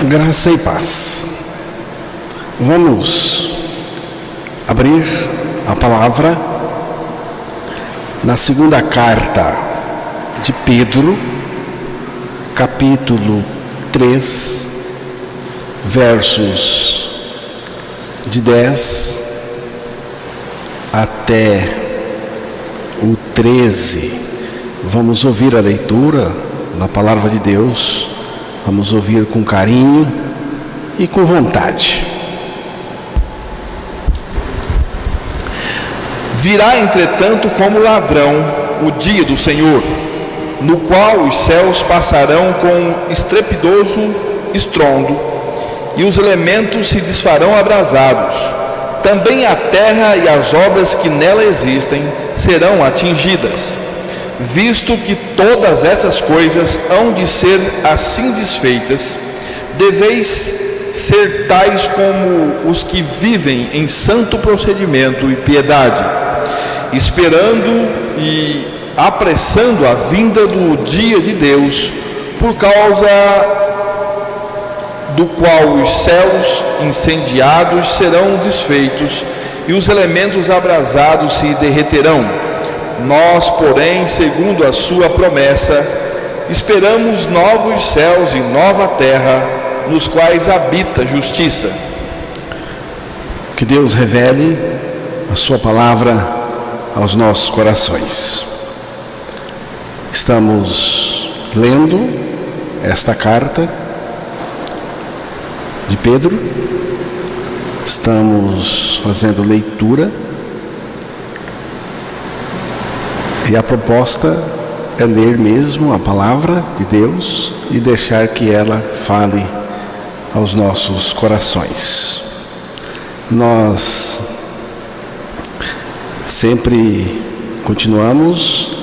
Graça e paz. Vamos abrir a palavra na segunda carta de Pedro, capítulo 3, versos de 10 até o 13. Vamos ouvir a leitura da palavra de Deus. Vamos ouvir com carinho e com vontade. Virá, entretanto, como ladrão o dia do Senhor, no qual os céus passarão com estrepidoso estrondo, e os elementos se desfarão abrasados. Também a terra e as obras que nela existem serão atingidas. Visto que todas essas coisas hão de ser assim desfeitas, deveis ser tais como os que vivem em santo procedimento e piedade, esperando e apressando a vinda do dia de Deus, por causa do qual os céus incendiados serão desfeitos e os elementos abrasados se derreterão. Nós, porém, segundo a sua promessa, esperamos novos céus e nova terra, nos quais habita a justiça. Que Deus revele a sua palavra aos nossos corações. Estamos lendo esta carta de Pedro, estamos fazendo leitura, e a proposta é ler mesmo a palavra de Deus e deixar que ela fale aos nossos corações. Nós sempre continuamos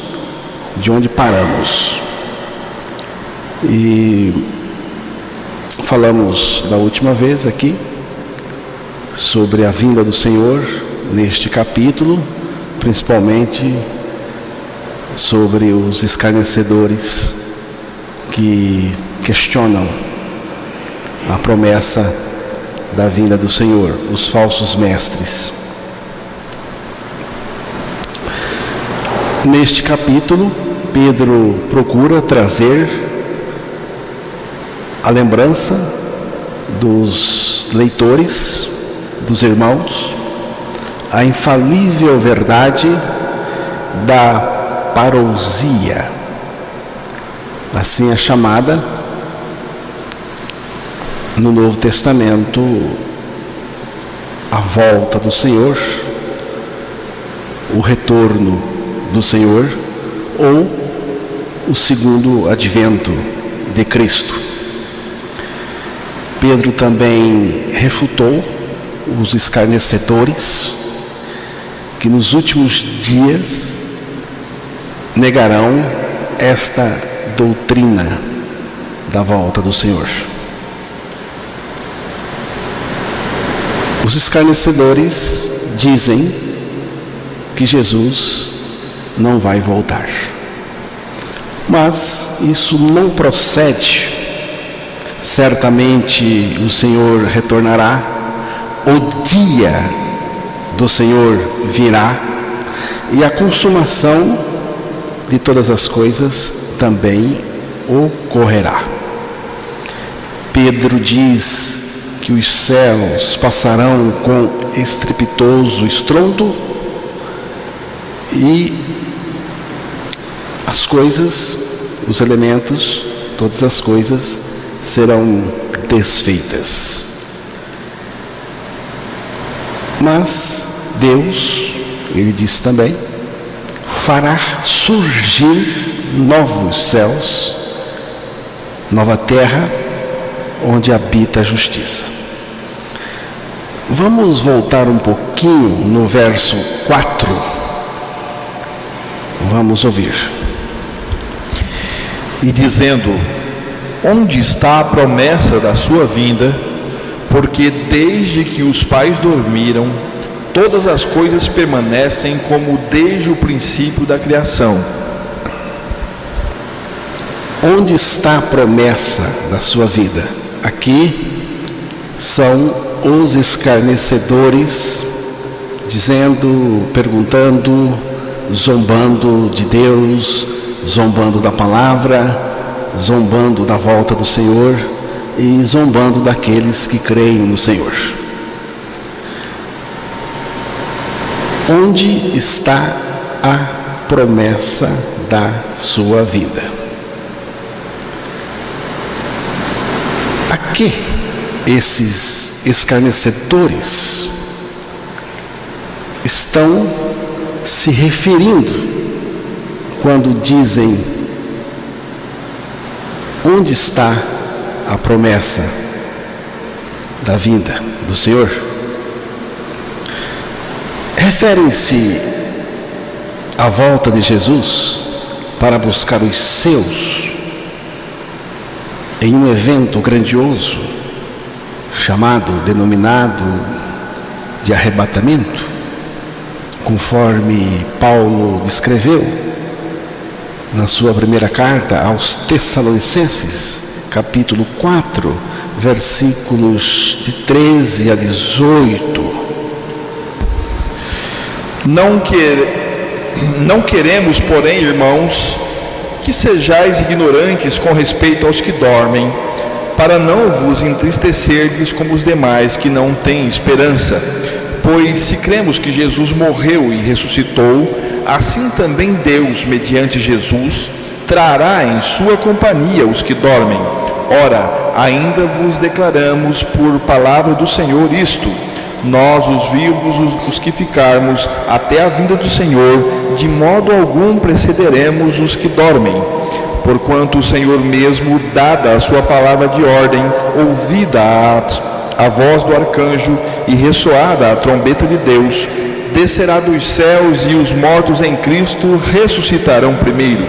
de onde paramos. E falamos da última vez aqui sobre a vinda do Senhor neste capítulo, principalmente sobre os escarnecedores que questionam a promessa da vinda do Senhor, os falsos mestres. Neste capítulo, Pedro procura trazer a lembrança dos leitores, dos irmãos, a infalível verdade da parousia, assim é chamada no Novo Testamento, a volta do Senhor, o retorno do Senhor, ou o segundo advento de Cristo. Pedro também refutou os escarnecedores que nos últimos dias negarão esta doutrina da volta do Senhor. Os escarnecedores dizem que Jesus não vai voltar, mas isso não procede. Certamente o Senhor retornará, o dia do Senhor virá, e a consumação de todas as coisas também ocorrerá. Pedro diz que os céus passarão com estrepitoso estrondo e as coisas, os elementos, todas as coisas serão desfeitas. Mas Deus, ele diz também, fará surgir novos céus, nova terra, onde habita a justiça. Vamos voltar um pouquinho no verso 4. Vamos ouvir. E dizendo: onde está a promessa da sua vinda? Porque desde que os pais dormiram, todas as coisas permanecem como desde o princípio da criação. Onde está a promessa da sua vida? aqui são os escarnecedores, dizendo, perguntando, zombando de Deus, zombando da palavra, zombando da volta do Senhor e zombando daqueles que creem no Senhor. Onde está a promessa da sua vida? A que esses escarnecedores estão se referindo quando dizem: onde está a promessa da vinda do Senhor? Referem-se à volta de Jesus para buscar os seus em um evento grandioso denominado de arrebatamento, conforme Paulo descreveu na sua primeira carta aos Tessalonicenses, capítulo 4, versículos de 13 a 18. Não queremos, porém, irmãos, que sejais ignorantes com respeito aos que dormem, para não vos entristecerdes como os demais que não têm esperança. Pois se cremos que Jesus morreu e ressuscitou, assim também Deus, mediante Jesus, trará em sua companhia os que dormem. Ora, ainda vos declaramos por palavra do Senhor isto: nós, os vivos, os que ficarmos até a vinda do Senhor, de modo algum precederemos os que dormem. Porquanto o Senhor mesmo, dada a sua palavra de ordem, ouvida a voz do arcanjo e ressoada a trombeta de Deus, descerá dos céus, e os mortos em Cristo ressuscitarão primeiro.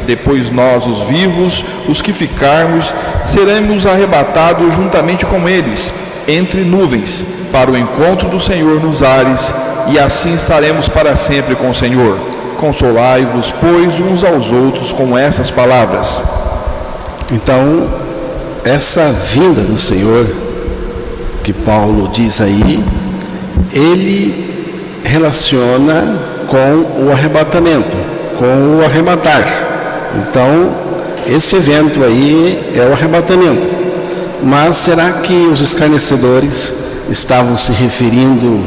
Depois nós, os vivos, os que ficarmos, seremos arrebatados juntamente com eles, entre nuvens, para o encontro do Senhor nos ares, e assim estaremos para sempre com o Senhor. Consolai-vos, pois, uns aos outros com essas palavras. Então, essa vinda do Senhor, que Paulo diz aí, ele relaciona com o arrebatamento, com o arrebatar. Então, esse evento aí é o arrebatamento. Mas será que os escarnecedores estavam se referindo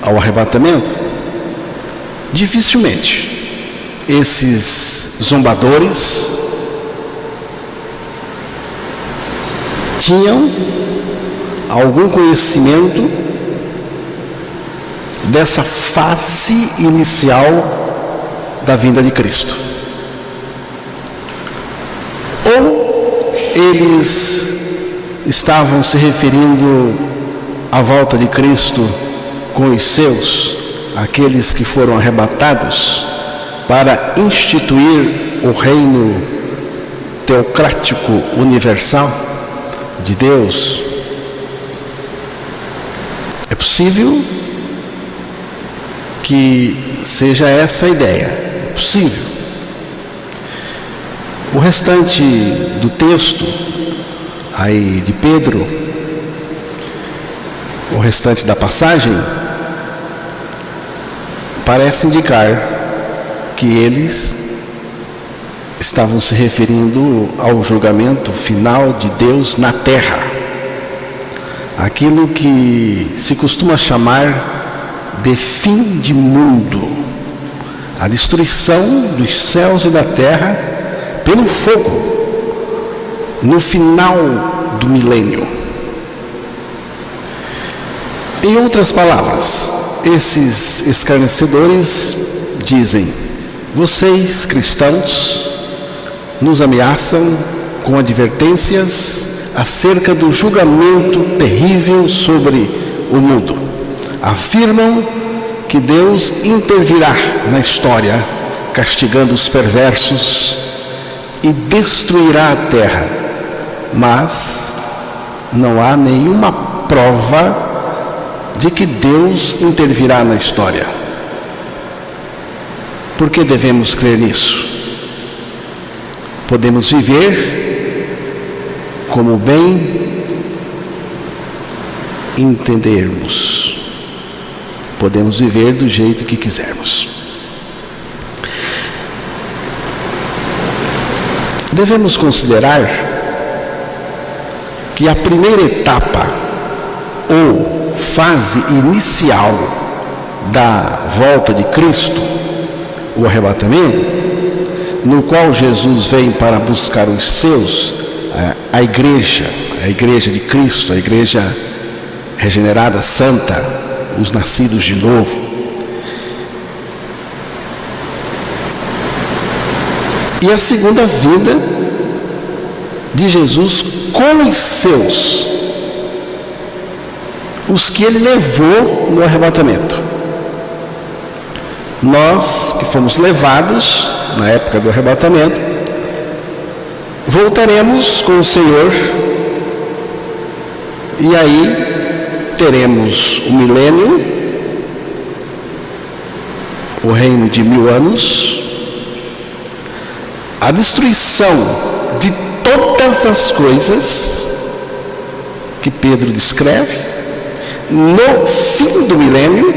ao arrebatamento? Dificilmente. Esses zombadores tinham algum conhecimento dessa fase inicial da vinda de Cristo. Ou eles estavam se referindo à volta de Cristo com os seus, aqueles que foram arrebatados, para instituir o reino teocrático universal de Deus. É possível que seja essa a ideia, é possível. O restante do texto aí de Pedro, o restante da passagem, parece indicar que eles estavam se referindo ao julgamento final de Deus na terra, aquilo que se costuma chamar de fim de mundo, a destruição dos céus e da terra pelo fogo no final do milênio. Em outras palavras, esses escarnecedores dizem: vocês, cristãos, nos ameaçam com advertências acerca do julgamento terrível sobre o mundo. Afirmam que Deus intervirá na história, castigando os perversos, e destruirá a terra. Mas não há nenhuma prova de que Deus intervirá na história. Por que devemos crer nisso? Podemos viver como bem entendermos, podemos viver do jeito que quisermos. Devemos considerar que a primeira etapa ou fase inicial da volta de Cristo, o arrebatamento, no qual Jesus vem para buscar os seus, a igreja de Cristo, a igreja regenerada, santa, os nascidos de novo. E a segunda vinda de Jesus com os seus, os que ele levou no arrebatamento. Nós que fomos levados na época do arrebatamento, voltaremos com o Senhor, e aí teremos o milênio, o reino de 1000 anos, a destruição de todas as coisas que Pedro descreve, no fim do milênio,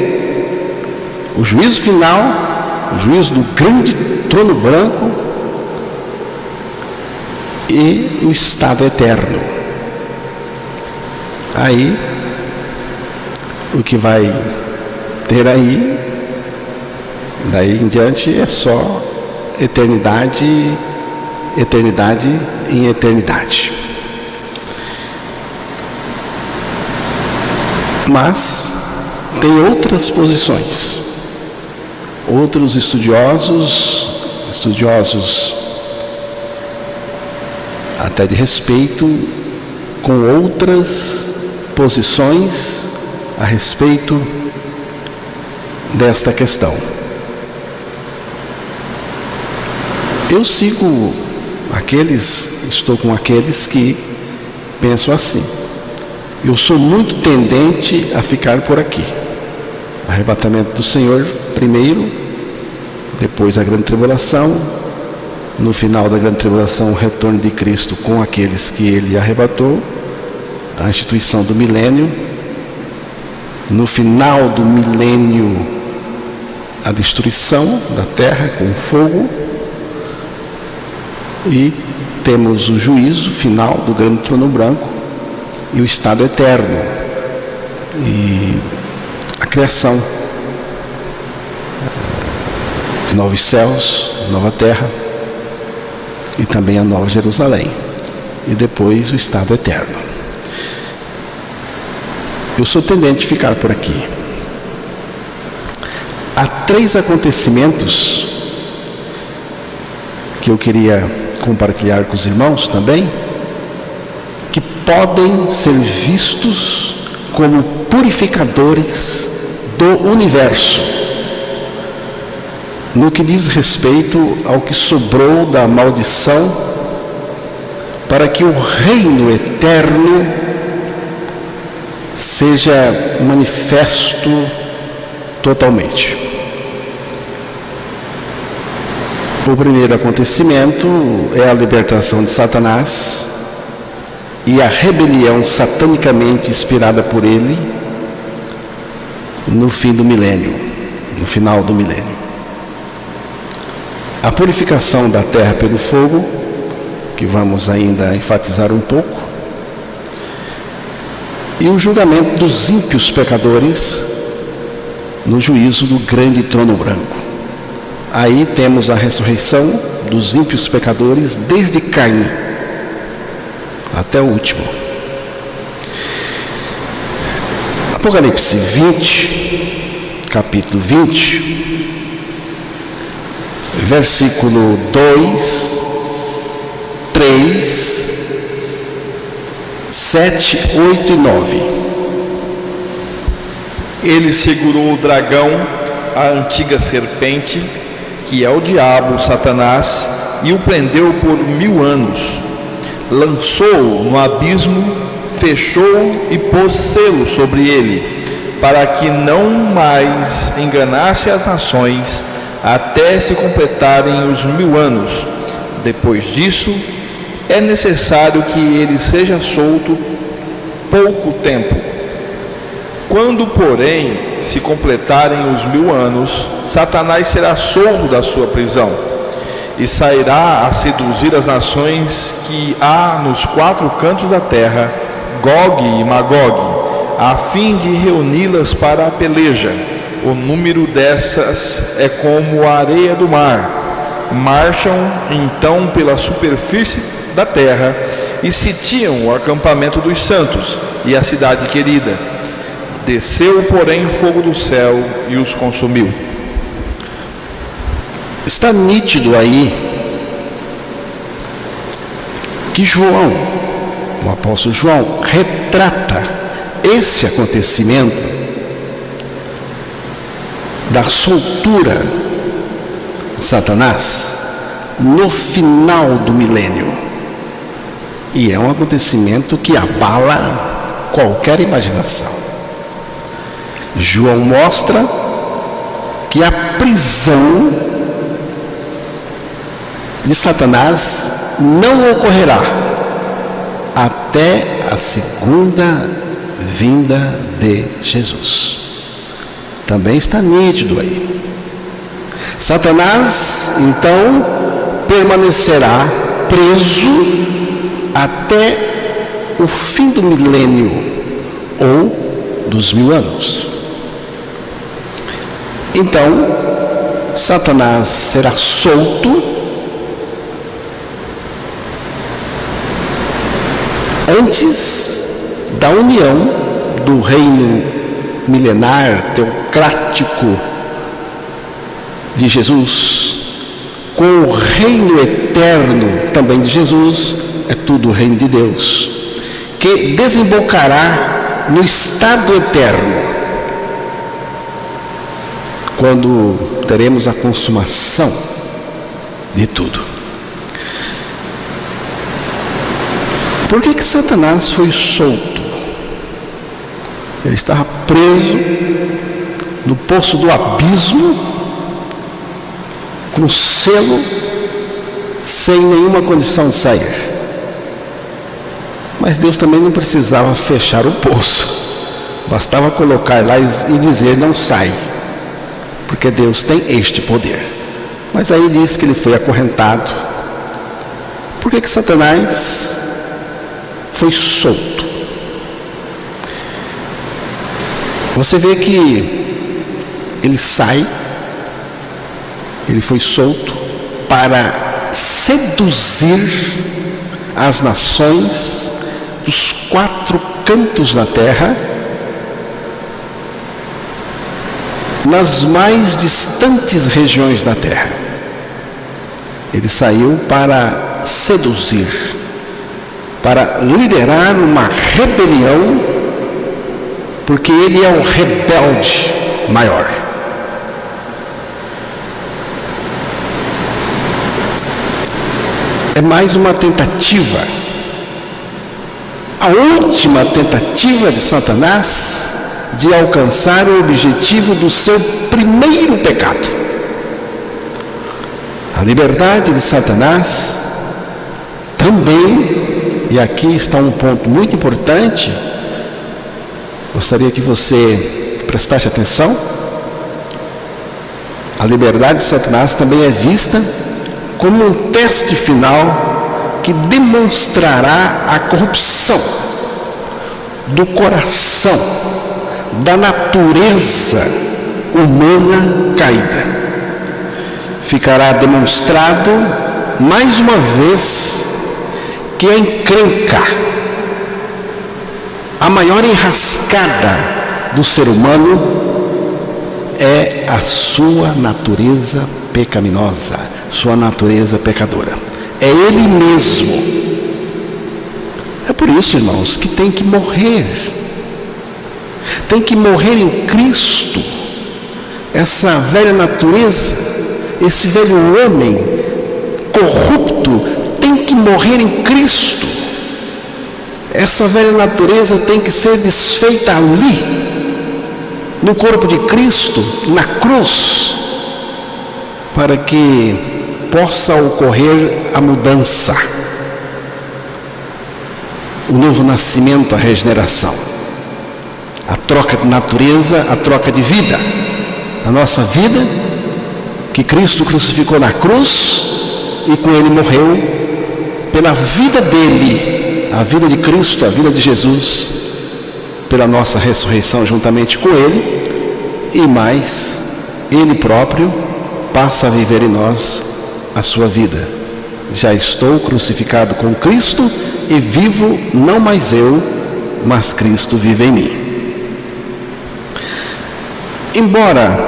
o juízo final, o juízo do grande trono branco e o estado eterno. Aí, o que vai ter aí, daí em diante, é só eternidade, eternidade em eternidade. Mas tem outras posições. Outros estudiosos até de respeito, com outras posições a respeito desta questão. Eu estou com aqueles que pensam assim. Eu sou muito tendente a ficar por aqui. Arrebatamento do Senhor primeiro, depois a grande tribulação, no final da grande tribulação o retorno de Cristo com aqueles que ele arrebatou, a instituição do milênio, no final do milênio a destruição da terra com fogo, e temos o juízo final do grande trono branco e o estado eterno e a criação de novos céus, nova terra e também a nova Jerusalém, e depois o estado eterno. Eu sou tendente a ficar por aqui. Há 3 acontecimentos que eu queria compartilhar com os irmãos também, que podem ser vistos como purificadores do universo, no que diz respeito ao que sobrou da maldição, para que o reino eterno seja manifesto totalmente. O primeiro acontecimento é a libertação de Satanás e a rebelião satanicamente inspirada por ele no fim do milênio, no final do milênio. A purificação da terra pelo fogo, que vamos ainda enfatizar um pouco, e o julgamento dos ímpios pecadores no juízo do grande trono branco. Aí temos a ressurreição dos ímpios pecadores desde Caim até o último. Apocalipse 20, capítulo 20, versículo 2, 3, 7, 8 e 9. Ele segurou o dragão, a antiga serpente, que é o diabo, Satanás, e o prendeu por 1000 anos. Lançou-o no abismo, fechou e pôs selo sobre ele, para que não mais enganasse as nações, até se completarem os 1000 anos. Depois disso, é necessário que ele seja solto pouco tempo. Quando, porém, se completarem os 1000 anos, Satanás será solto da sua prisão e sairá a seduzir as nações que há nos 4 cantos da terra, Gog e Magog, a fim de reuni-las para a peleja. O número dessas é como a areia do mar. Marcham então pela superfície da terra e sitiam o acampamento dos santos e a cidade querida. Desceu, porém, fogo do céu e os consumiu. Está nítido aí que João, o apóstolo João, retrata esse acontecimento da soltura de Satanás no final do milênio. E é um acontecimento que abala qualquer imaginação. João mostra que a prisão de Satanás não ocorrerá até a segunda vinda de Jesus. Também está nítido aí. Satanás, então, permanecerá preso até o fim do milênio ou dos 1000 anos. Então, Satanás será solto antes da união do reino milenar, teocrático de Jesus com o reino eterno também de Jesus, é tudo o reino de Deus, que desembocará no estado eterno, quando teremos a consumação de tudo. Por que Satanás foi solto? Ele estava preso no poço do abismo, com selo, sem nenhuma condição de sair. Mas Deus também não precisava fechar o poço, bastava colocar lá e dizer: não sai, porque Deus tem este poder. Mas aí diz que ele foi acorrentado. Por que Satanás foi solto? Você vê que ele sai, ele foi solto para seduzir as nações dos 4 cantos da terra, nas mais distantes regiões da terra. Ele saiu para seduzir, para liderar uma rebelião, porque ele é o rebelde maior. É mais uma tentativa, a última tentativa de Satanás de alcançar o objetivo do seu primeiro pecado. A liberdade de Satanás também, e aqui está um ponto muito importante, gostaria que você prestasse atenção. A liberdade de Satanás também é vista como um teste final que demonstrará a corrupção do coração, da natureza humana caída. Ficará demonstrado mais uma vez que a encrenca, a maior enrascada do ser humano é a sua natureza pecaminosa, sua natureza pecadora. É ele mesmo. É por isso, irmãos, que tem que morrer. Tem que morrer em Cristo. Essa velha natureza, esse velho homem corrupto, tem que morrer em Cristo. Essa velha natureza tem que ser desfeita ali, no corpo de Cristo, na cruz, para que possa ocorrer a mudança. o novo nascimento, a regeneração, a troca de natureza, a troca de vida. A nossa vida, que Cristo crucificou na cruz e com Ele morreu, pela vida dele, a vida de Cristo, a vida de Jesus, pela nossa ressurreição juntamente com Ele, e mais, Ele próprio passa a viver em nós a sua vida. Já estou crucificado com Cristo e vivo, não mais eu, mas Cristo vive em mim. Embora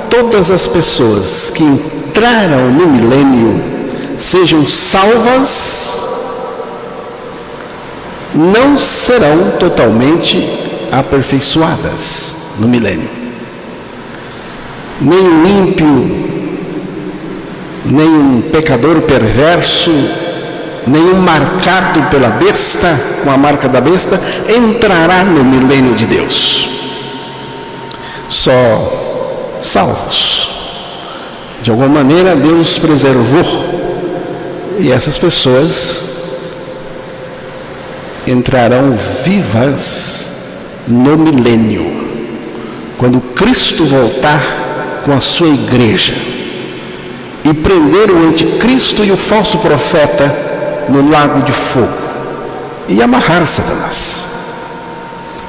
todas as pessoas que entraram no milênio sejam salvas, não serão totalmente aperfeiçoadas no milênio. Nem o ímpio, nem um pecador perverso, nem um marcado pela besta, com a marca da besta, entrará no milênio de Deus. Só salvos. De alguma maneira Deus preservou, e essas pessoas entrarão vivas no milênio, quando Cristo voltar com a sua igreja e prender o anticristo e o falso profeta no lago de fogo e amarrar Satanás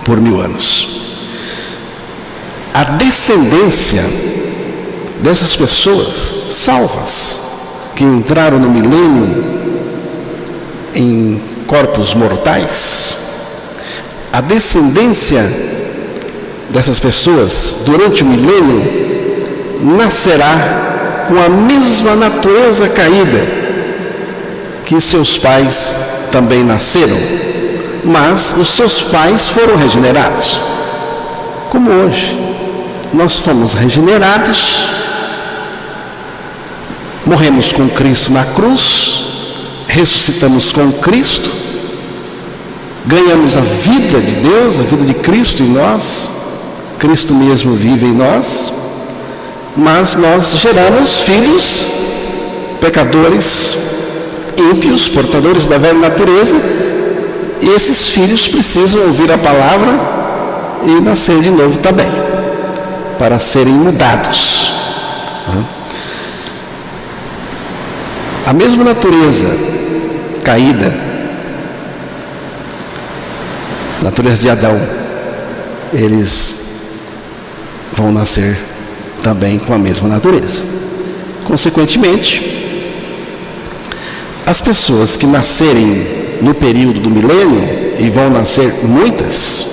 por 1000 anos. A descendência dessas pessoas salvas que entraram no milênio em corpos mortais, a descendência dessas pessoas durante o milênio nascerá com a mesma natureza caída que seus pais também nasceram, mas os seus pais foram regenerados, como hoje nós fomos regenerados, morremos com Cristo na cruz, ressuscitamos com Cristo, ganhamos a vida de Deus, a vida de Cristo em nós, Cristo mesmo vive em nós, mas nós geramos filhos pecadores, ímpios, portadores da velha natureza, e esses filhos precisam ouvir a palavra e nascer de novo também, para serem mudados. A mesma natureza caída, natureza de Adão, eles vão nascer também com a mesma natureza. Consequentemente, as pessoas que nascerem no período do milênio, e vão nascer muitas,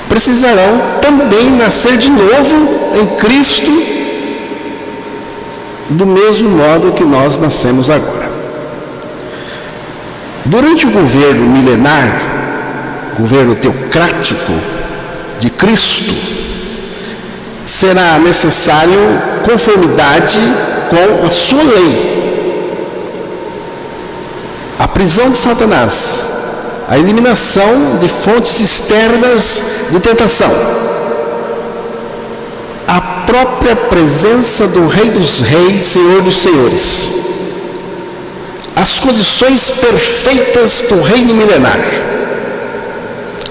precisarão também nascer de novo em Cristo, do mesmo modo que nós nascemos agora. Durante o governo milenar, governo teocrático de Cristo, será necessário conformidade com a sua lei. A prisão de Satanás, a eliminação de fontes externas de tentação, a própria presença do Rei dos Reis, Senhor dos Senhores, as condições perfeitas do reino milenar,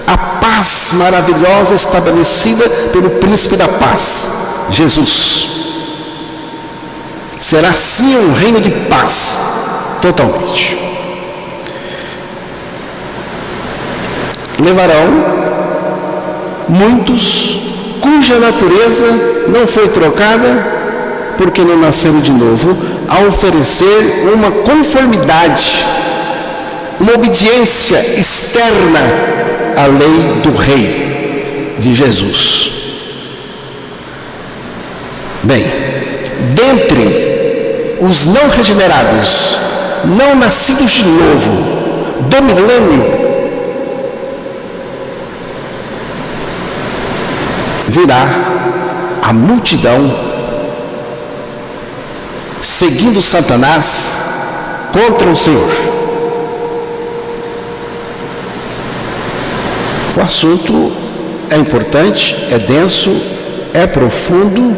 a paz maravilhosa estabelecida pelo Príncipe da Paz, Jesus. Será sim um reino de paz, totalmente. Levarão muitos cuja natureza não foi trocada, porque não nasceram de novo, a oferecer uma conformidade, uma obediência externa à lei do Rei, de Jesus. Bem, dentre os não regenerados, não nascidos de novo, do milênio, virá a multidão seguindo Satanás contra o Senhor. O assunto é importante, é denso, é profundo,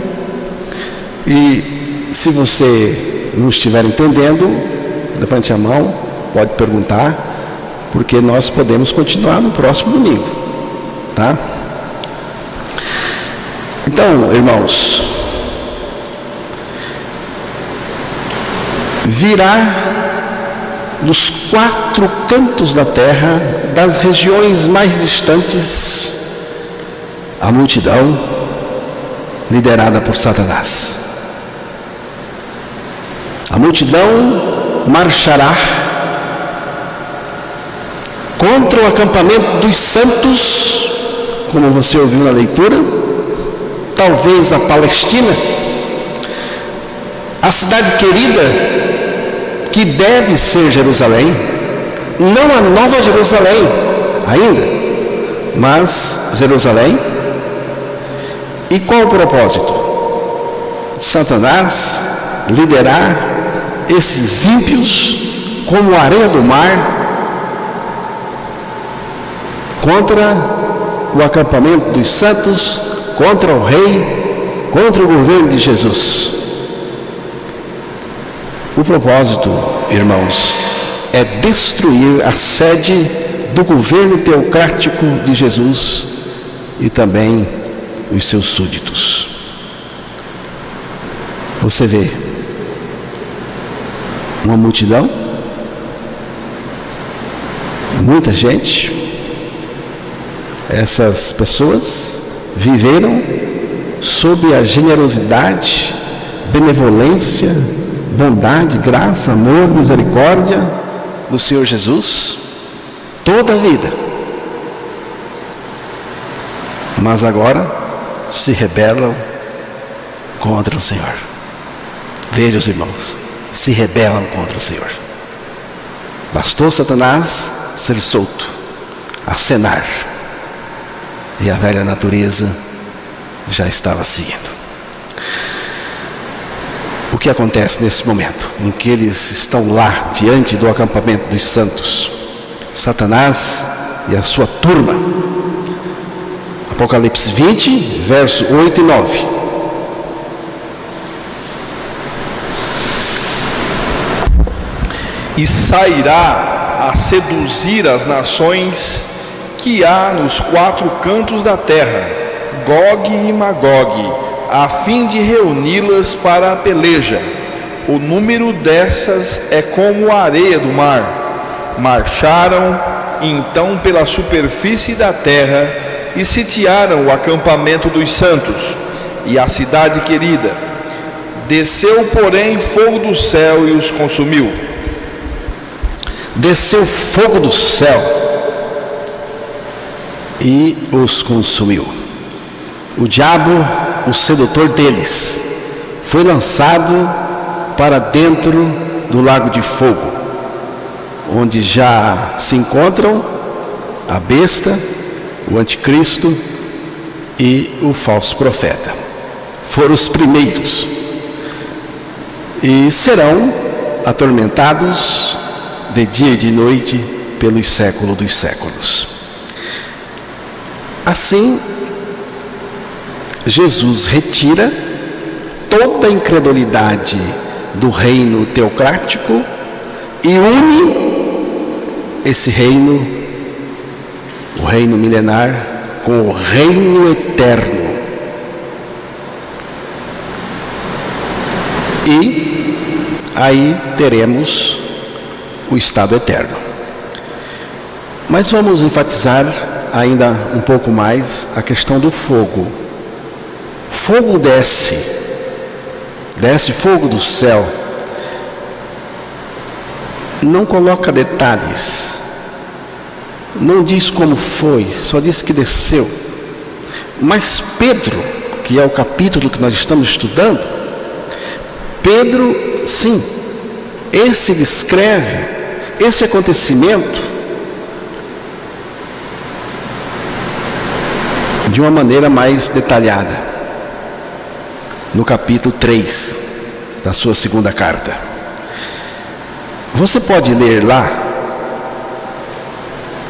e se você não estiver entendendo, levante a mão pode perguntar, porque nós podemos continuar no próximo domingo, tá? Então, irmãos, virá dos 4 cantos da terra, das regiões mais distantes, a multidão liderada por Satanás. A multidão marchará contra o acampamento dos santos, como você ouviu na leitura, talvez a Palestina, a cidade querida, que deve ser Jerusalém, não a Nova Jerusalém ainda, mas Jerusalém. E qual o propósito? Satanás liderar esses ímpios como a areia do mar contra o acampamento dos santos, contra o rei, contra o governo de Jesus. O propósito, irmãos, é destruir a sede do governo teocrático de Jesus e também os seus súditos. Você vê uma multidão, muita gente. Essas pessoas viveram sob a generosidade, benevolência, bondade, graça, amor, misericórdia do Senhor Jesus toda a vida. Mas agora se rebelam contra o Senhor. Veja, os irmãos, se rebelam contra o Senhor. Bastou Satanás ser solto, acenar, e a velha natureza já estava seguindo. O que acontece nesse momento em que eles estão lá diante do acampamento dos santos? Satanás e a sua turma. Apocalipse 20, verso 8 e 9. E sairá a seduzir as nações que há nos 4 cantos da terra, Gog e Magog, a fim de reuni-las para a peleja. O número dessas é como a areia do mar. Marcharam então pela superfície da terra e sitiaram o acampamento dos santos e a cidade querida. Desceu, porém, fogo do céu e os consumiu. Desceu fogo do céu e os consumiu. O diabo, o sedutor deles, foi lançado para dentro do lago de fogo, onde já se encontram a besta, o anticristo e o falso profeta. Foram os primeiros e serão atormentados de dia e de noite pelos séculos dos séculos. Assim, Jesus retira toda a incredulidade do reino teocrático e une esse reino, o reino milenar, com o reino eterno. E aí teremos o estado eterno. Mas vamos enfatizar ainda um pouco mais a questão do fogo. Fogo desce fogo do céu. Não coloca detalhes, não diz como foi, só diz que desceu. Mas Pedro, que é o capítulo que nós estamos estudando, Pedro, sim, esse descreve esse acontecimento de uma maneira mais detalhada no capítulo 3 da sua segunda carta. Você pode ler lá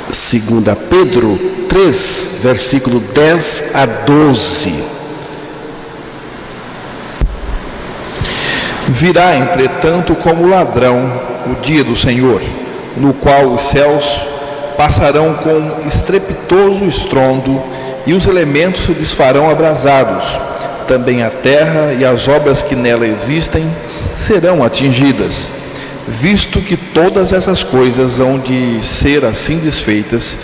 2 Pedro 3, versículo 10 a 12. Virá, entretanto, como ladrão o dia do Senhor, no qual os céus passarão com estrepitoso estrondo e os elementos se desfarão abrasados. Também a terra e as obras que nela existem serão atingidas. Visto que todas essas coisas hão de ser assim desfeitas,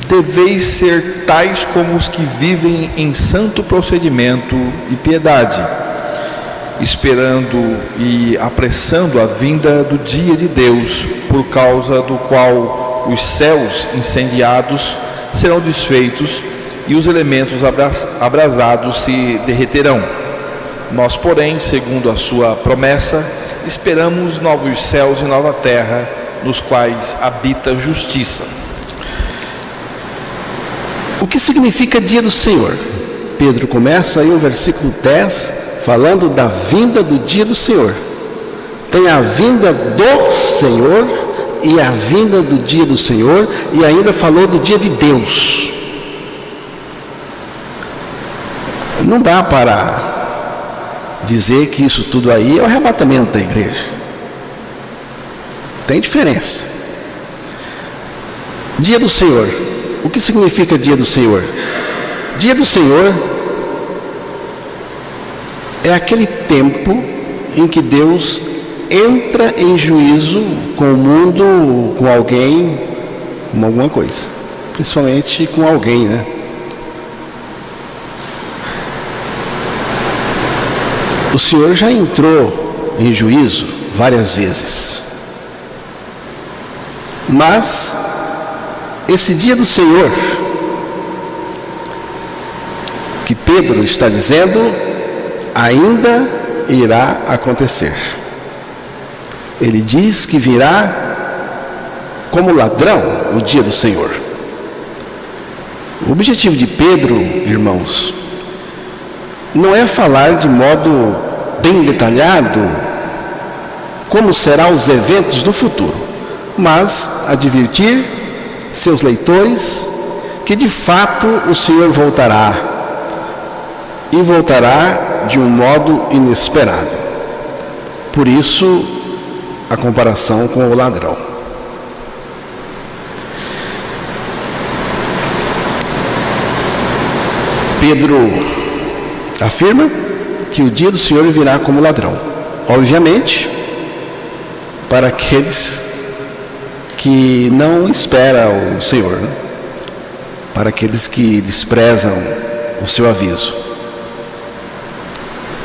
deveis ser tais como os que vivem em santo procedimento e piedade, esperando e apressando a vinda do dia de Deus, por causa do qual os céus incendiados serão desfeitos e os elementos abrasados se derreterão. Nós, porém, segundo a sua promessa, esperamos novos céus e nova terra, nos quais habita justiça. O que significa dia do Senhor? Pedro começa aí o versículo 10 falando da vinda do dia do Senhor. Tem a vinda do Senhor e a vinda do dia do Senhor, e ainda falou do dia de Deus. Não dá para dizer que isso tudo aí é o arrebatamento da igreja. Tem diferença. Dia do Senhor. O que significa dia do Senhor? Dia do Senhor é aquele tempo em que Deus entra em juízo com o mundo, com alguém, com alguma coisa. Principalmente com alguém, né? O Senhor já entrou em juízo várias vezes. Mas esse dia do Senhor que Pedro está dizendo ainda irá acontecer. Ele diz que virá como ladrão o dia do Senhor. O objetivo de Pedro, irmãos, não é falar de modo bem detalhado como serão os eventos do futuro, mas advertir seus leitores que de fato o Senhor voltará, e voltará de um modo inesperado. Por isso a comparação com o ladrão. Pedro afirma que o dia do Senhor virá como ladrão. Obviamente, para aqueles que não esperam o Senhor, né? Para aqueles que desprezam o seu aviso.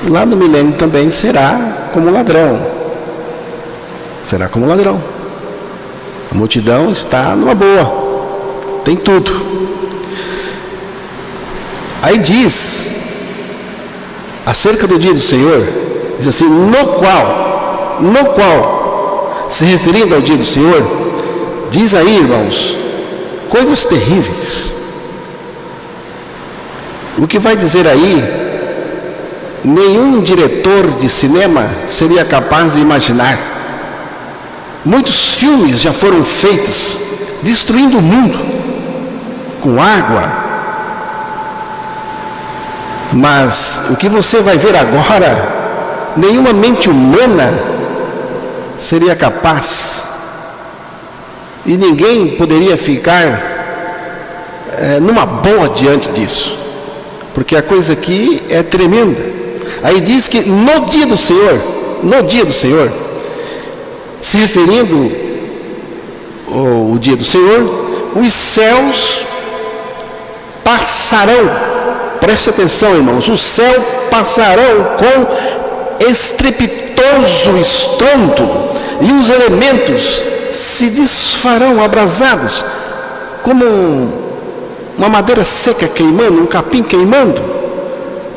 Lá no milênio também será como ladrão. Será como ladrão. A multidão está numa boa, tem tudo. Aí diz acerca do dia do Senhor, diz assim, no qual, se referindo ao dia do Senhor, diz aí, irmãos, coisas terríveis. O que vai dizer aí, nenhum diretor de cinema seria capaz de imaginar. Muitos filmes já foram feitos, destruindo o mundo, com água. Mas o que você vai ver agora, nenhuma mente humana seria capaz, e ninguém poderia ficar numa boa diante disso, porque a coisa aqui é tremenda. Aí diz que no dia do Senhor, se referindo ao dia do Senhor, os céus passarão. Preste atenção, irmãos, os céus passarão com estrepitoso estrondo, e os elementos se desfarão abrasados, como uma madeira seca queimando, um capim queimando.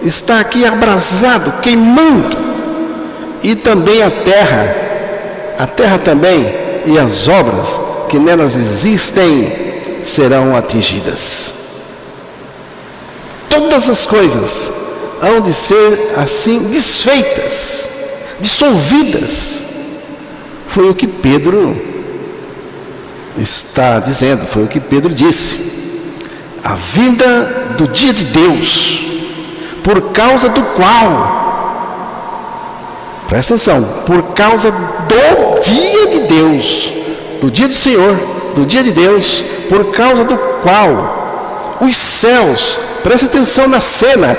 Está aqui abrasado, queimando. E também a terra também, e as obras que nelas existem serão atingidas. Todas as coisas hão de ser assim desfeitas, dissolvidas. Foi o que Pedro está dizendo, foi o que Pedro disse. A vinda do dia de Deus, por causa do qual, presta atenção, por causa do dia de Deus, do dia do Senhor, do dia de Deus, por causa do qual os céus, preste atenção na cena,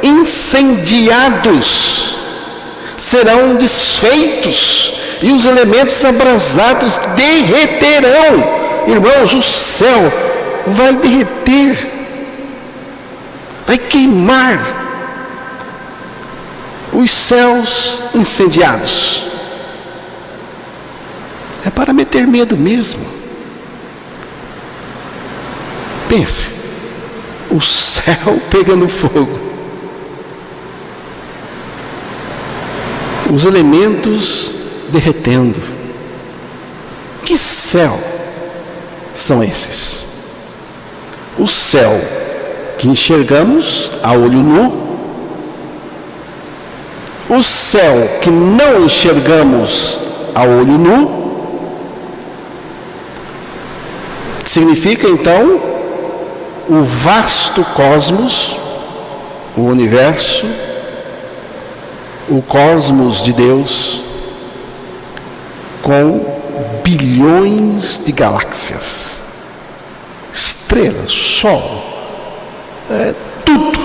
incendiados, serão desfeitos e os elementos abrasados derreterão. Irmãos, o céu vai derreter, vai queimar. Os céus incendiados. É para meter medo mesmo. Pense, o céu pegando fogo, os elementos derretendo. Que céu são esses? O céu que enxergamos a olho nu, o céu que não enxergamos a olho nu, significa então o vasto cosmos, o universo, o cosmos de Deus, com bilhões de galáxias, estrelas, sol, tudo,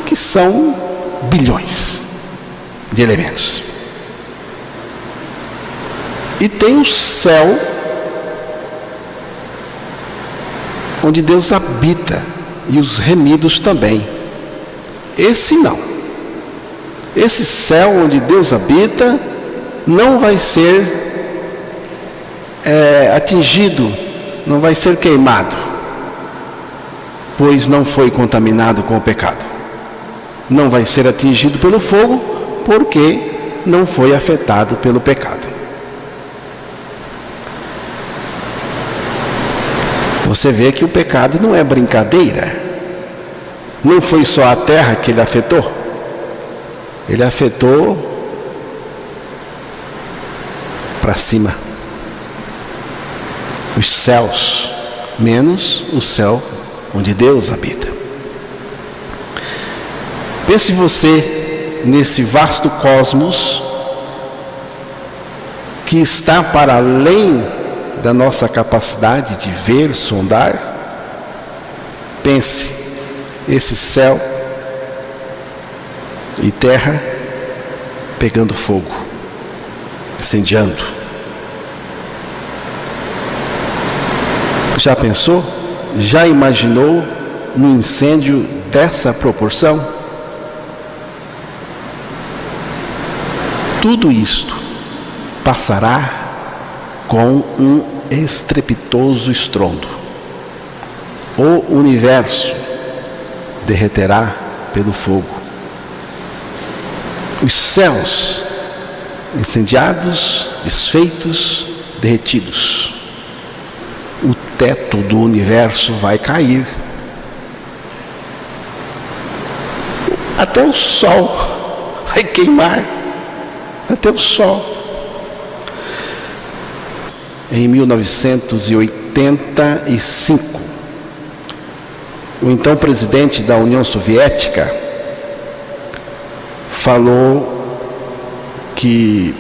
que são bilhões de elementos. E tem o céu, onde Deus habita, e os remidos também. Esse não. Esse céu onde Deus habita não vai ser atingido, não vai ser queimado, pois não foi contaminado com o pecado. Não vai ser atingido pelo fogo, porque não foi afetado pelo pecado. Você vê que o pecado não é brincadeira. Não foi só a terra que ele afetou. Ele afetou para cima. Os céus, menos o céu onde Deus habita. Pense você nesse vasto cosmos que está para além da nossa capacidade de ver, sondar. Pense, esse céu e terra pegando fogo, incendiando. Já pensou? Já imaginou um incêndio dessa proporção? Tudo isto passará com um estrepitoso estrondo. O universo derreterá pelo fogo. Os céus incendiados, desfeitos, derretidos. O teto do universo vai cair. Até o sol vai queimar. Até o sol. Em 1985, o então presidente da União Soviética falou que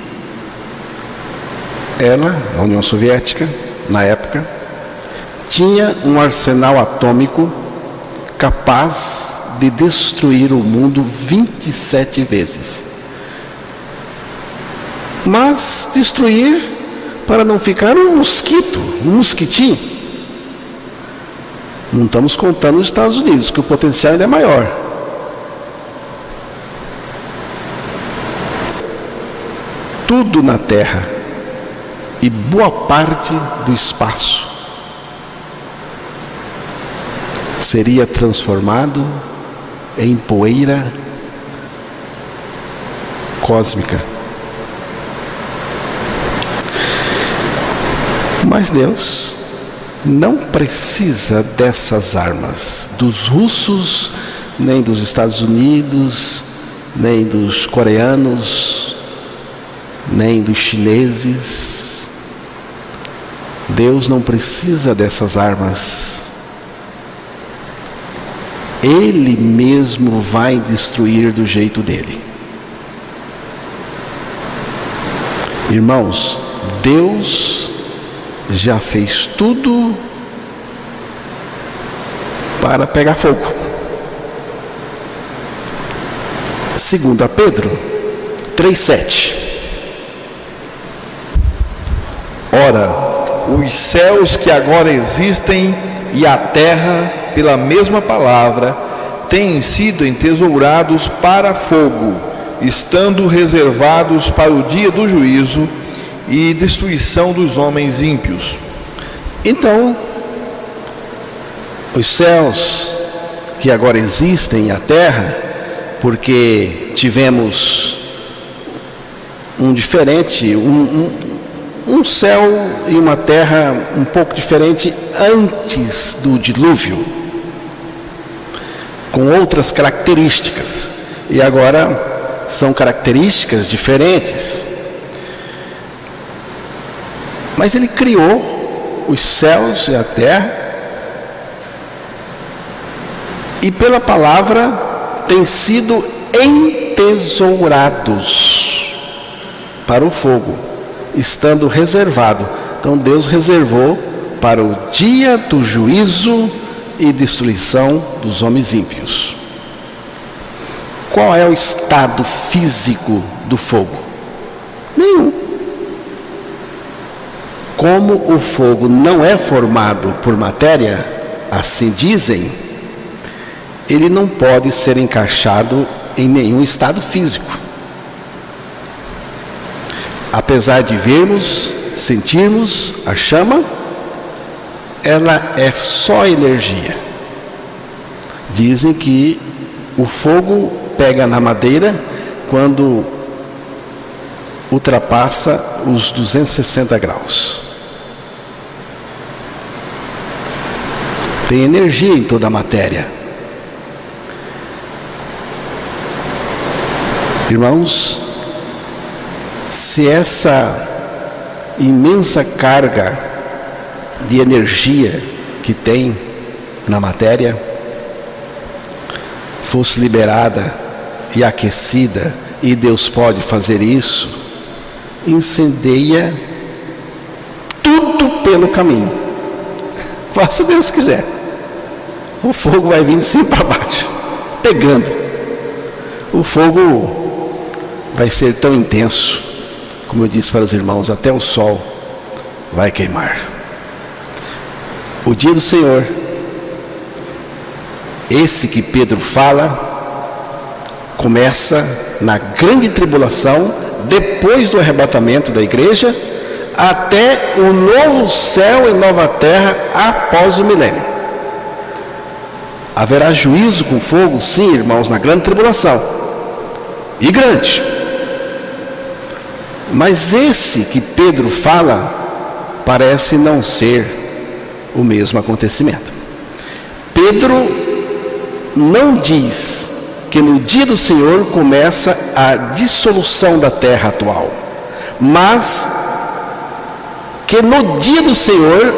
ela, a União Soviética, na época, tinha um arsenal atômico capaz de destruir o mundo 27 vezes. Mas destruir para não ficar um mosquito, um mosquitinho. Não estamos contando os Estados Unidos, que o potencial ainda é maior. Tudo na Terra e boa parte do espaço seria transformado em poeira cósmica. Mas Deus não precisa dessas armas dos russos, nem dos Estados Unidos, nem dos coreanos, nem dos chineses. Deus não precisa dessas armas. Ele mesmo vai destruir do jeito dele. Irmãos, Deus já fez tudo para pegar fogo. 2 Pedro 3,7. Ora, os céus que agora existem e a terra, pela mesma palavra, têm sido entesourados para fogo, estando reservados para o dia do juízo e destruição dos homens ímpios. Então, os céus que agora existem e a terra, porque tivemos um céu e uma terra um pouco diferente antes do dilúvio, com outras características, e agora são características diferentes. Mas ele criou os céus e a terra, e pela palavra têm sido entesourados para o fogo, estando reservado. Então Deus reservou para o dia do juízo e destruição dos homens ímpios. Qual é o estado físico do fogo? Nenhum. Como o fogo não é formado por matéria, assim dizem, ele não pode ser encaixado em nenhum estado físico. Apesar de vermos, sentirmos a chama, ela é só energia. Dizem que o fogo pega na madeira quando ultrapassa os 260 graus. Tem energia em toda a matéria. Irmãos, se essa imensa carga de energia que tem na matéria fosse liberada e aquecida, e Deus pode fazer isso, incendeia tudo pelo caminho. Faça Deus quiser, o fogo vai vir de cima para baixo, pegando. O fogo vai ser tão intenso, como eu disse para os irmãos, até o sol vai queimar. O dia do Senhor, esse que Pedro fala, começa na grande tribulação, depois do arrebatamento da igreja, até o novo céu e nova terra após o milênio. Haverá juízo com fogo, sim, irmãos, na grande tribulação, e grande. Mas esse que Pedro fala parece não ser o mesmo acontecimento. Pedro não diz que no dia do Senhor começa a dissolução da terra atual, mas que no dia do Senhor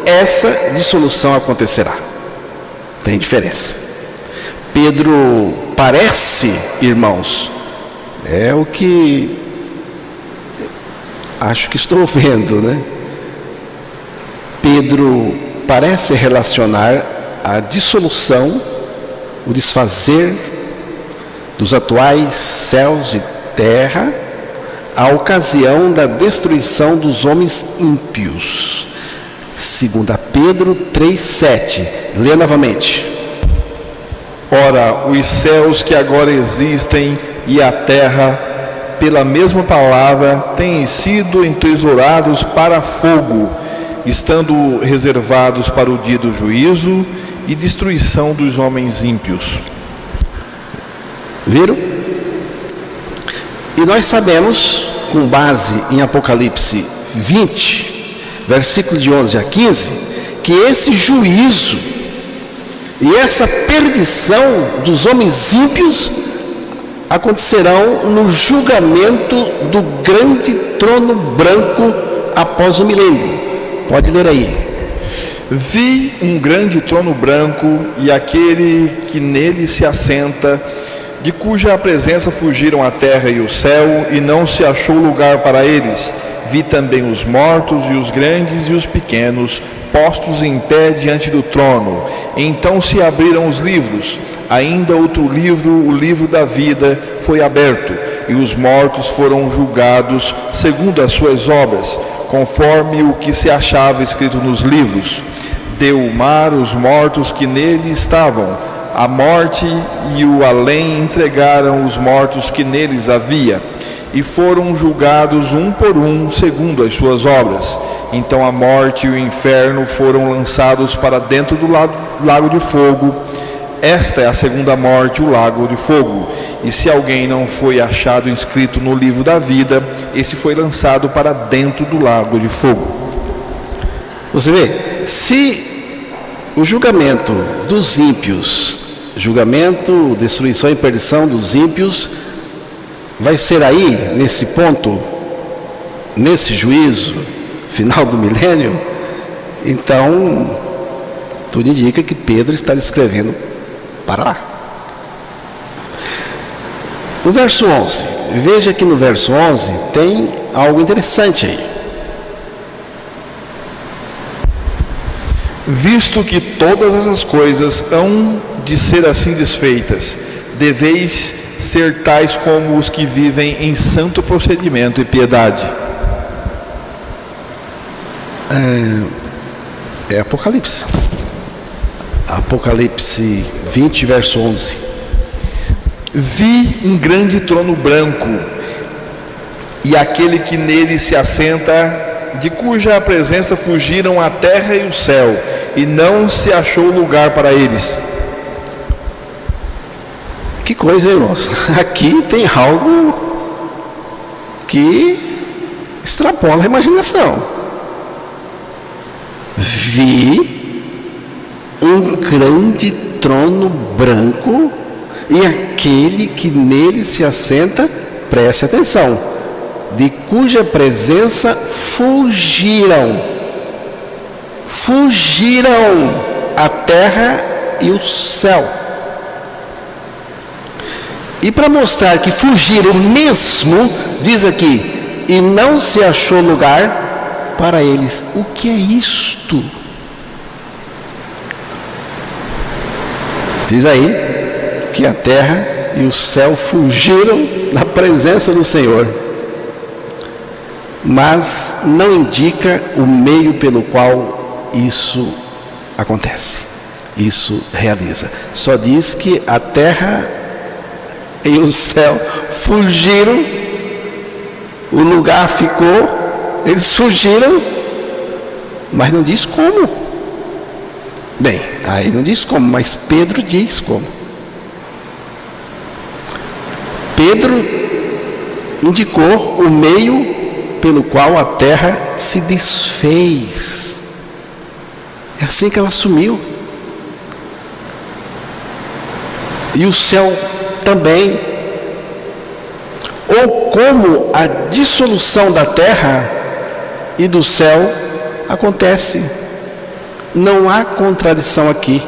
essa dissolução acontecerá. Tem diferença. Pedro parece, irmãos, é o que acho que estou vendo, né? Pedro parece relacionar a dissolução, o desfazer dos atuais céus e terra à ocasião da destruição dos homens ímpios. 2 Pedro 3,7. Lê novamente. Ora, os céus que agora existem e a terra, pela mesma palavra, têm sido entesourados para fogo, estando reservados para o dia do juízo e destruição dos homens ímpios. Viram? E nós sabemos, com base em Apocalipse 20, versículo de 11 a 15, que esse juízo e essa perdição dos homens ímpios acontecerão no julgamento do grande trono branco após o milênio. Pode ler aí. Vi um grande trono branco e aquele que nele se assenta, de cuja presença fugiram a terra e o céu, e não se achou lugar para eles. Vi também os mortos e os grandes e os pequenos, postos em pé diante do trono. Então se abriram os livros. Ainda outro livro, o livro da vida, foi aberto, e os mortos foram julgados segundo as suas obras, conforme o que se achava escrito nos livros. Deu o mar os mortos que nele estavam. A morte e o além entregaram os mortos que neles havia, e foram julgados um por um, segundo as suas obras. Então a morte e o inferno foram lançados para dentro do lago de fogo. Esta é a segunda morte, o lago de fogo. E se alguém não foi achado inscrito no livro da vida, esse foi lançado para dentro do lago de fogo. Você vê, se o julgamento dos ímpios, julgamento, destruição e perdição dos ímpios, vai ser aí, nesse ponto, nesse juízo final do milênio, então tudo indica que Pedro está escrevendo para lá. O verso 11, veja que no verso 11 tem algo interessante aí. Visto que todas essas coisas hão de ser assim desfeitas, deveis ser tais como os que vivem em santo procedimento e piedade. É Apocalipse. Apocalipse 20, verso 11. Vi um grande trono branco, e aquele que nele se assenta, de cuja presença fugiram a terra e o céu, e não se achou lugar para eles. Que coisa, irmãos. Aqui tem algo que extrapola a imaginação. Vi um grande trono branco, e aquele que nele se assenta, preste atenção, de cuja presença fugiram a terra e o céu. E para mostrar que fugiram mesmo, diz aqui, e não se achou lugar para eles. O que é isto? Diz aí que a terra e o céu fugiram da presença do Senhor, mas não indica o meio pelo qual isso acontece, isso realiza. Só diz que a terra e o céu fugiram, o lugar ficou, eles fugiram, mas não diz como. Bem, aí não diz como, mas Pedro diz como. Pedro indicou o meio pelo qual a terra se desfez. É assim que ela sumiu. E o céu também. Ou como a dissolução da terra e do céu acontece. Não há contradição aqui.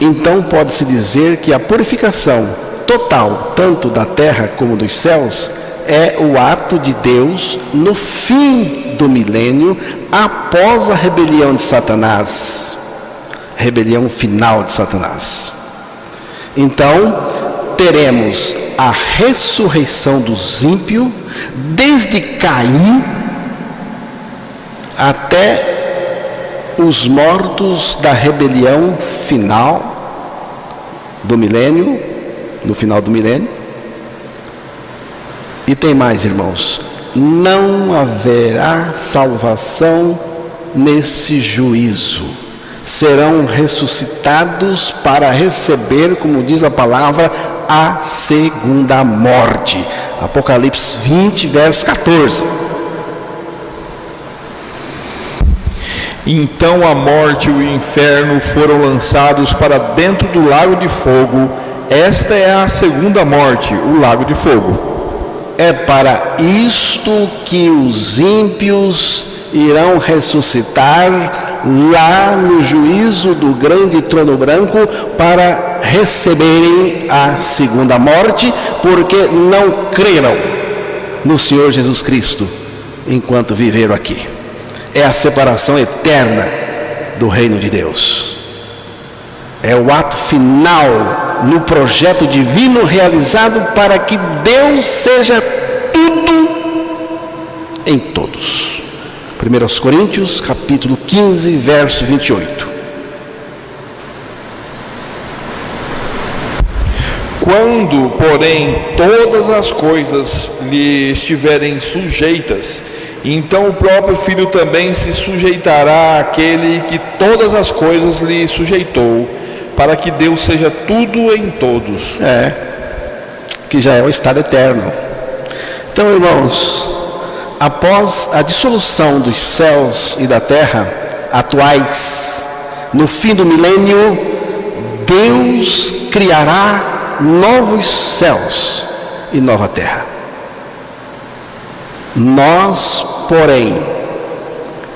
Então pode-se dizer que a purificação total, tanto da terra como dos céus, é o ato de Deus no fim do milênio, após a rebelião de Satanás, rebelião final de Satanás. Então teremos a ressurreição dos ímpios, desde Caim até os mortos da rebelião final do milênio, no final do milênio. E tem mais, irmãos, não haverá salvação nesse juízo. Serão ressuscitados para receber, como diz a palavra, a segunda morte. Apocalipse 20, verso 14. Então a morte e o inferno foram lançados para dentro do lago de fogo. Esta é a segunda morte, o lago de fogo. É para isto que os ímpios irão ressuscitar lá no juízo do grande trono branco, para receberem a segunda morte, porque não creram no Senhor Jesus Cristo enquanto viveram aqui. É a separação eterna do reino de Deus. É o ato final no projeto divino realizado para que Deus seja tudo em todos. 1 Coríntios, capítulo 15, verso 28. Quando, porém, todas as coisas lhe estiverem sujeitas, então o próprio Filho também se sujeitará àquele que todas as coisas lhe sujeitou, para que Deus seja tudo em todos. Que já é o estado eterno. Então, irmãos, após a dissolução dos céus e da terra atuais, no fim do milênio, Deus criará novos céus e nova terra. Nós, porém,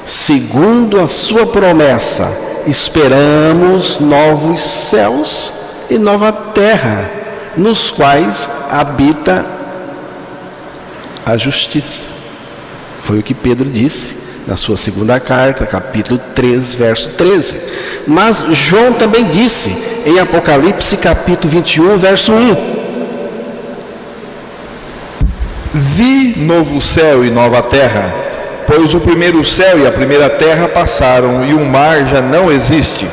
segundo a sua promessa, esperamos novos céus e nova terra, nos quais habita a justiça. Foi o que Pedro disse na sua segunda carta, capítulo 3, verso 13. Mas João também disse em Apocalipse, capítulo 21, verso 1: Vi novo céu e nova terra, pois o primeiro céu e a primeira terra passaram e o mar já não existe.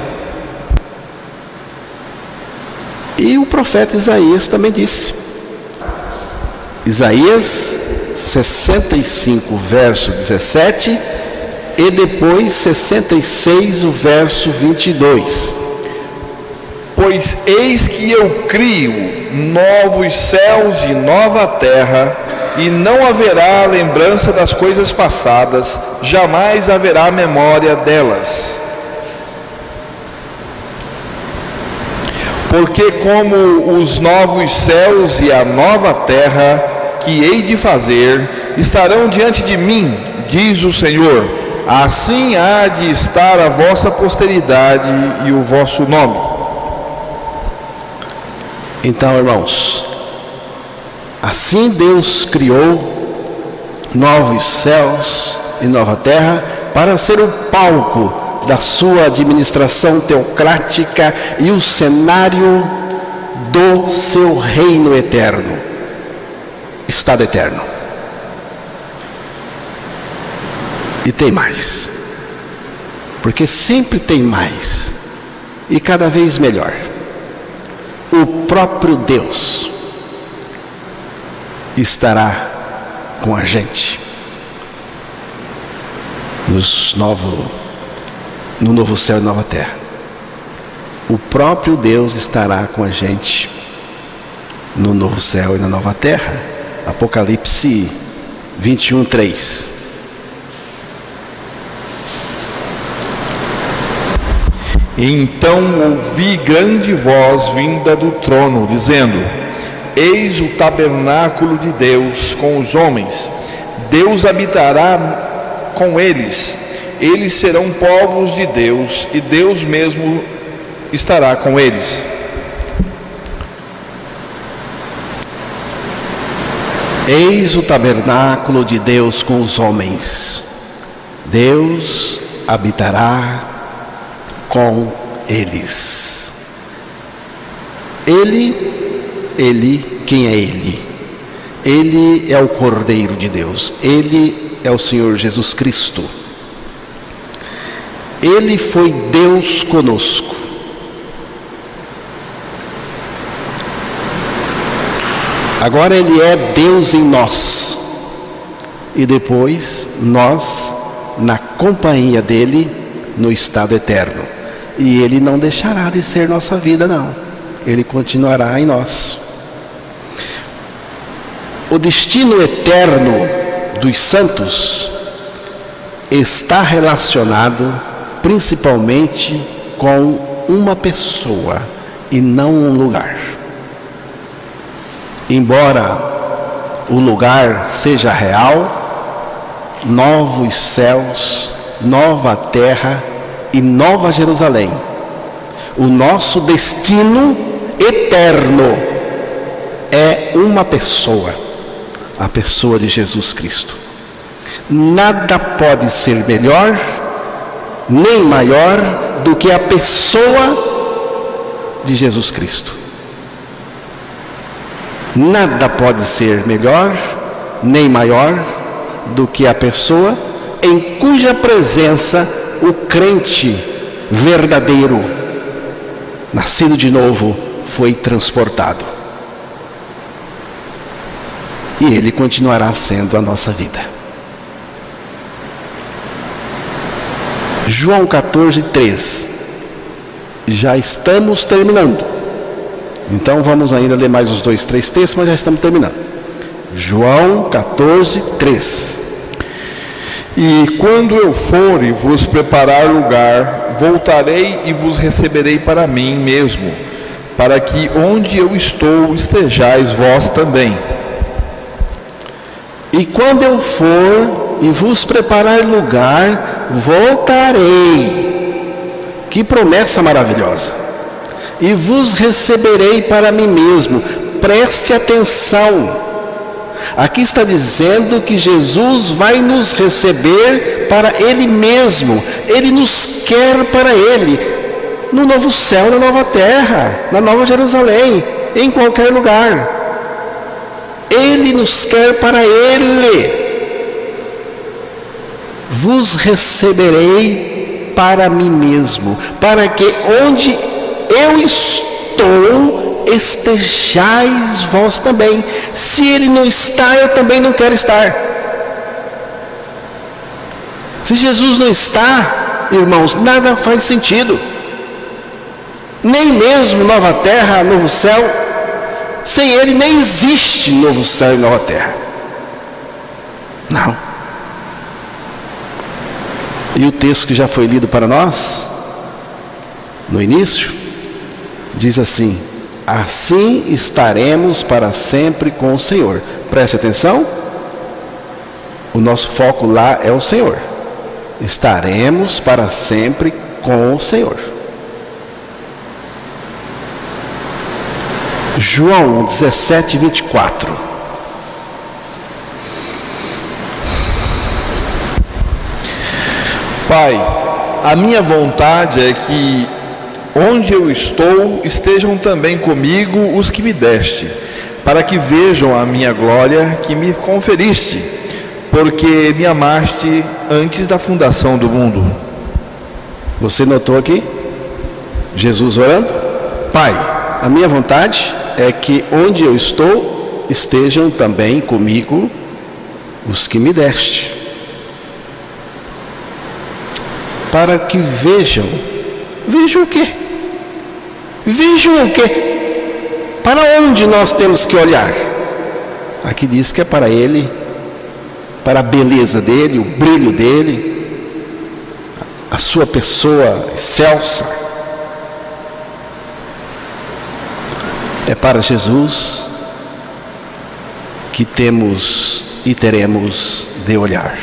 E o profeta Isaías também disse. Isaías 65, verso 17, e depois 66, o verso 22. Pois eis que eu crio novos céus e nova terra, e não haverá lembrança das coisas passadas, jamais haverá memória delas. Porque como os novos céus e a nova terra que hei de fazer estarão diante de mim, diz o Senhor, assim há de estar a vossa posteridade e o vosso nome. Então, irmãos, assim Deus criou novos céus e nova terra para ser o palco da sua administração teocrática e o cenário do seu reino eterno, estado eterno. E tem mais, porque sempre tem mais e cada vez melhor. O próprio Deus estará com a gente no novo céu e nova terra. O próprio Deus estará com a gente no novo céu e na nova terra. Apocalipse 21, 3. Então ouvi grande voz vinda do trono, dizendo: Eis o tabernáculo de Deus com os homens, Deus habitará com eles, eles serão povos de Deus, e Deus mesmo estará com eles. Eis o tabernáculo de Deus com os homens, Deus habitará com eles. Ele, quem é Ele? Ele é o Cordeiro de Deus, Ele é o Senhor Jesus Cristo. Ele foi Deus conosco. Agora Ele é Deus em nós. E depois nós na companhia dEle no estado eterno. E Ele não deixará de ser nossa vida, não. Ele continuará em nós. O destino eterno dos santos está relacionado principalmente com uma pessoa e não um lugar. Embora o lugar seja real, novos céus, nova terra e nova Jerusalém, o nosso destino eterno é uma pessoa, a pessoa de Jesus Cristo. Nada pode ser melhor, nem maior do que a pessoa de Jesus Cristo. Nada pode ser melhor, nem maior do que a pessoa em cuja presença o crente verdadeiro, nascido de novo, foi transportado. E ele continuará sendo a nossa vida. João 14:3. Já estamos terminando. Então vamos ainda ler mais os 2, 3 textos, mas já estamos terminando. João 14:3. E quando eu for e vos preparar lugar, voltarei e vos receberei para mim mesmo, para que onde eu estou estejais vós também. E quando eu for e vos preparar lugar, voltarei. Que promessa maravilhosa! E vos receberei para mim mesmo. Preste atenção. Aqui está dizendo que Jesus vai nos receber para Ele mesmo. Ele nos quer para Ele, no novo céu, na nova terra, na nova Jerusalém, em qualquer lugar. Ele nos quer para Ele. Vos receberei para mim mesmo, para que onde eu estou, estejais vós também. Se Ele não está, eu também não quero estar. Se Jesus não está, irmãos, nada faz sentido. Nem mesmo nova terra, novo céu. Sem Ele nem existe novo céu e nova terra. Não. E o texto que já foi lido para nós, no início, diz assim: assim estaremos para sempre com o Senhor. Preste atenção. O nosso foco lá é o Senhor. Estaremos para sempre com o Senhor. João 17:24. Pai, a minha vontade é que onde eu estou estejam também comigo os que me deste, para que vejam a minha glória que me conferiste, porque me amaste antes da fundação do mundo. Você notou aqui? Jesus orando? Pai, a minha vontade é que onde eu estou estejam também comigo os que me deste, para que vejam. Vejam o quê? Vejam o quê? Para onde nós temos que olhar? Aqui diz que é para Ele, para a beleza dEle, o brilho dEle, a sua pessoa excelsa. É para Jesus que temos e teremos de olhar.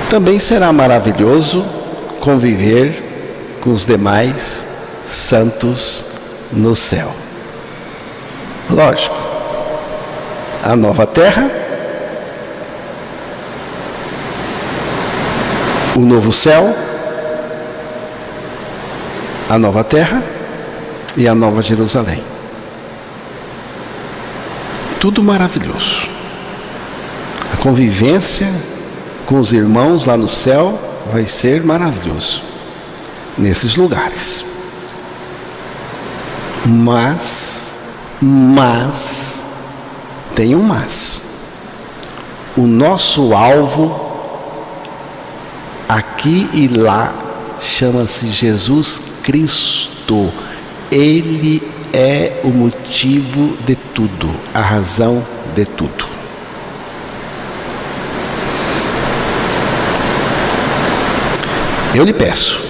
Também será maravilhoso conviver com os demais santos no céu. Lógico, a nova terra, o novo céu, a nova terra e a nova Jerusalém. Tudo maravilhoso. A convivência com os irmãos lá no céu vai ser maravilhoso nesses lugares. Mas tem um mas. O nosso alvo aqui e lá chama-se Jesus Cristo. Ele é o motivo de tudo, a razão de tudo. Eu lhe peço,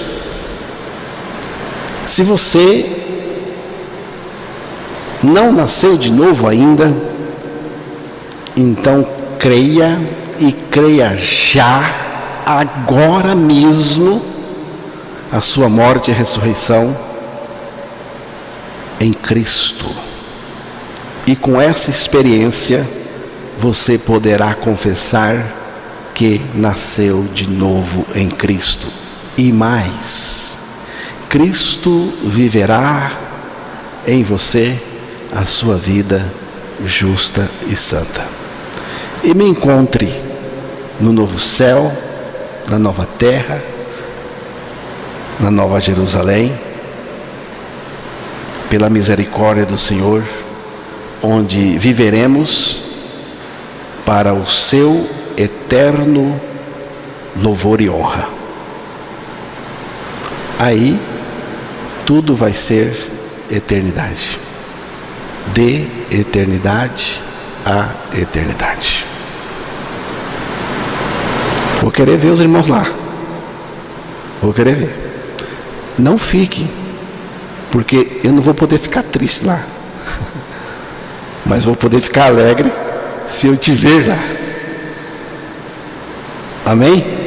se você não nasceu de novo ainda, então creia, e creia já, agora mesmo, a sua morte e ressurreição em Cristo. E com essa experiência, você poderá confessar que nasceu de novo em Cristo. E mais, Cristo viverá em você a sua vida justa e santa. E me encontre no novo céu, na nova terra, na nova Jerusalém, pela misericórdia do Senhor, onde viveremos para o seu eterno louvor e honra. Aí tudo vai ser eternidade, de eternidade a eternidade. Vou querer ver os irmãos lá, vou querer ver. Não fique, porque eu não vou poder ficar triste lá, mas vou poder ficar alegre se eu te ver lá. Amém?